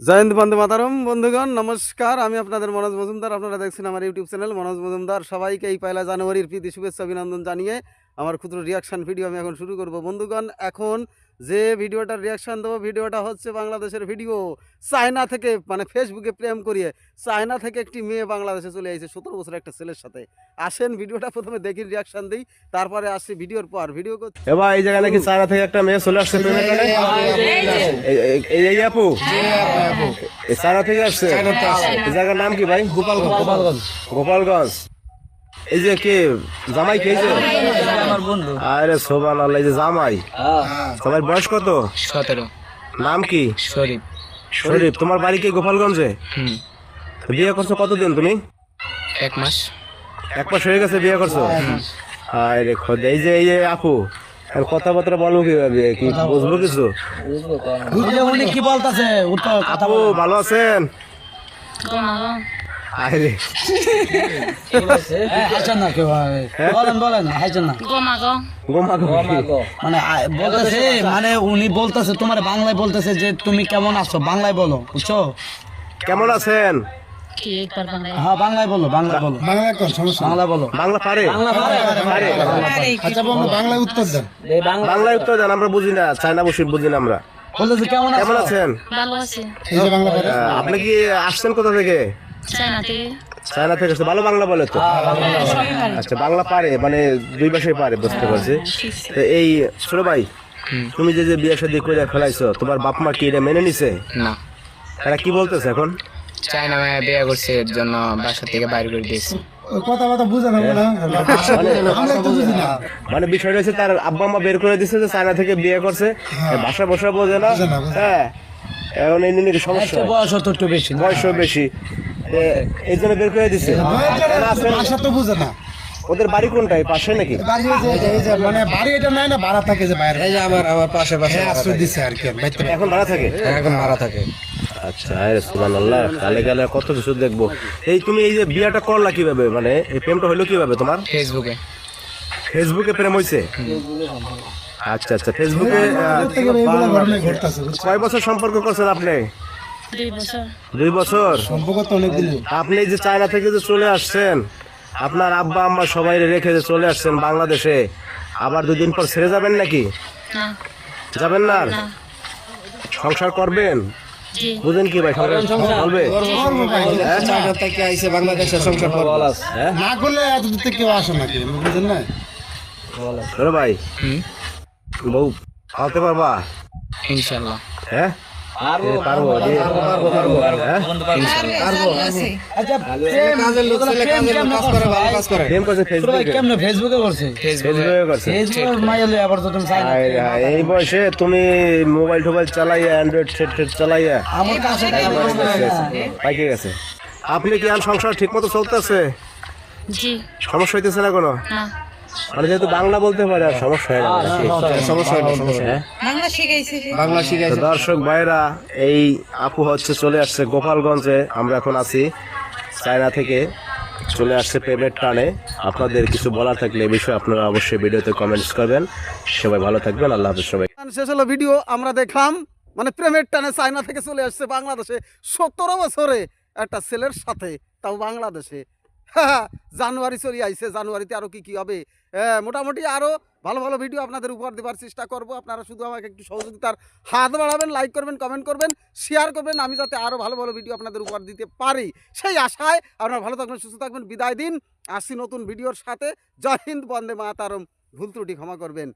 জয় হিন্দ, বন্দে মাতরম। বন্ধুগণ নমস্কার, আমি আপনাদের মনোজ মজুমদার। আপনারা দেখছেন আমার ইউটিউব চ্যানেল মনোজ মজুমদার। সবাইকে এই 1 জানুয়ারির প্রীতি শুভেচ্ছা অভিনন্দন জানিয়ে আমার ক্ষুদ্র রিয়াকশান ভিডিও আমি এখন শুরু করব। বন্ধুগণ, এখন যে ভিডিওটার রিয়াকশান দেবো, ভিডিওটা হচ্ছে বাংলাদেশের ভিডিও। চায়না থেকে, মানে ফেসবুকে প্রেম করিয়ে চায়না থেকে একটি মেয়ে বাংলাদেশে চলে আসছে 17 বছর একটা ছেলের সাথে। আসেন ভিডিওটা প্রথমে দেখি, রিয়াকশান দিই, তারপরে আসছি ভিডিওর পর ভিডিও করছি। এবার এই জায়গায় নাকি চায়না থেকে একটা মেয়ে চলে আসছে প্রেমের টানে। এই আপু এই চায়না থেকে আসছে। এই জায়গার নাম কি ভাই? গোপালগঞ্জ। গোপালগঞ্জ। এই যে কে জামাই, কে যে আমার বন্ধু। আরে সুবহানাল্লাহ, এই যে জামাই। তোমার বয়স কত? 17। নাম কি? শরীফ। শরীফ। তোমার বাড়ি কি গোপালগঞ্জে? বিয়ে করছো কতদিন তুমি? 1 মাস। 1 মাস হয়ে গেছে বিয়ে করছো? আরে খোদ, এই যে আপু আর কথাবার্তা বলবো কিভাবে, কি বুঝবো কিছু? উনি কি বলতেছে? আপু ভালো আছেন? আরে হাইছেন না কেউ? বলেন হাইছেন না। গোমা মানে বলতেছে, মানে উনি বলতেছে, তোমার বাংলায় বলতেছে যে তুমি কেমন আছো, বাংলায় বলো, বুঝছো? কেমন আছেন? হ্যাঁ বাংলায় বলো, বাংলায় বলো, বাংলা বলো। বাংলা পারে? পারে। আচ্ছা বন্ধু, বাংলায় উত্তর দেন। বাংলায় উত্তর দেন, আমরা বুঝি না, চায়না বসে বুঝি না আমরা। বলতেছে কেমন কেমন আছো? আছেন? ভালো আছে। এই যে বাংলা পারে। আপনি কি আসছেন কোথা থেকে? চায়না থেকে। চায়না থেকে আসছে। ভালো বাংলা বলে তো? আচ্ছা, বাংলা পারে, মানে 2 ভাষায় পারে, বুঝতে পারছি। তো এই ছোট ভাই, তুমি যে বিয়ে শাদী করে ফেলাইছো, তোমার বাপ মা কি এটা মেনে নিছে? না, তারা কি বলতেছে এখন? চায়না মেয়ে বিয়ে করছে, এর জন্য বাসা থেকে বাইরে করে দিয়েছে। ওই কথা বুঝে না বলে আমরা তো বুঝি না। মানে বিষয়টা হচ্ছে তার আব্বা আম্মা বের করে দিচ্ছে যে চায়না থেকে বিয়ে করছে, ভাষা বসা বোঝে না। হ্যাঁ, এখন এই নিয়ে সমস্যা, একটা বয়স তো একটু বেশি না? বয়সও বেশি, এই জন্য বের করে দিচ্ছে। ভাষা তো বুঝে না। ওদের বাড়ি কোনটাই, পাশে নাকি? বাড়ি এই যে মানে বাড়ি এটা নাই না, ভাড়া থাকে যে বাইরে। এই যে আমার পাশে আশ্রয় দিছে আর কি, বাইতে এখন ভাড়া থাকে? এখন ভাড়া থাকে। আচ্ছা, আরে সুবহানাল্লাহ, কালে কালে কত কিছু দেখবো। এই তুমি এই যে বিয়েটা করলা কিভাবে, মানে এই প্রেমটা হলো কিভাবে তোমার? ফেসবুকে। ফেসবুকে প্রেম হয়েছে? আচ্ছা আচ্ছা, ফেসবুকে এইগুলা ঘটনা ঘটতাছে। কয় বছর সম্পর্ক করছেন আপনি? 2 বছর। 2 বছর। সম্পর্ক তো অনেক দিন। আপনি এই যে চায়না থেকে যে চলে আসছেন, আপনার আব্বা আম্মা সবাই রেখে যে চলে আসছেন বাংলাদেশে, আবার 2 দিন পর ছেড়ে যাবেন নাকি? না। যাবেন না? আর না। সংসার করবেন? জি। বুঝেন কি ভাই, সংসার করবে? চায়না থেকে আইছে বাংলাদেশে সংসার করবে। হ্যাঁ না করলে এত দূর থেকে কেউ আসে নাকি, বুঝেন না? বড় ভাই, বউ খাওয়াতে পারবা? ইনশাল্লাহ। হ্যাঁ পারবো। হ্যাঁ? আচ্ছা, প্রেম করছে ফেসবুকে? কেমনে ফেসবুকে করছে? ফেসবুকে করছে? ফেসবুক মাইলে আবার তো তুমি চাই না। হায় রে হায়, এই বয়সে তুমি মোবাইল টোবাইল চালাইয়া, অ্যান্ড্রয়েড সেট চালাইয়া আমার কাছে পাইকে গেছে। আপনি কি আর সংসার ঠিক মতো চলতেছে? জি। সমস্যা হইতেছে না কোনো? না। মানে যেহেতু বাংলা বলতে পারে, আর সমস্যা হয় না নাকি? হ্যাঁ? বাংলা শিখাইছে। তো দর্শক ভাইরা, এই আপু হচ্ছে চলে আসছে গোপালগঞ্জে, আমরা এখন আছি। চায়না থেকে চলে আসছে প্রেমের টানে। আপনাদের কিছু বলার থাকলে এই বিষয়ে আপনারা অবশ্যই ভিডিওতে কমেন্টস করবেন। সবাই ভালো থাকবেন, আল্লাহ হাফেজ সবাই। শেষ হলো ভিডিও, আমরা দেখলাম মানে প্রেমের টানে চায়না থেকে চলে আসছে বাংলাদেশে 17 বছরে একটা ছেলের সাথে, তাও বাংলাদেশে। জানুয়ারি চলে আইছে, জানুয়ারিতে আরও কি হবে। মোটামুটি আরও ভালো ভালো ভিডিও আপনাদের উপহার দেওয়ার চেষ্টা করব। আপনারা শুধু আমাকে একটু সহযোগিতার হাত বাড়াবেন, লাইক করবেন, কমেন্ট করবেন, শেয়ার করবেন, আমি যাতে আরও ভালো ভালো ভিডিও আপনাদের উপহার দিতে পারি সেই আশায় আপনারা ভালো থাকবেন, সুস্থ থাকবেন। বিদায় দিন, আসছি নতুন ভিডিওর সাথে। জয় হিন্দ, বন্দে মাতরম। ভুল ত্রুটি ক্ষমা করবেন।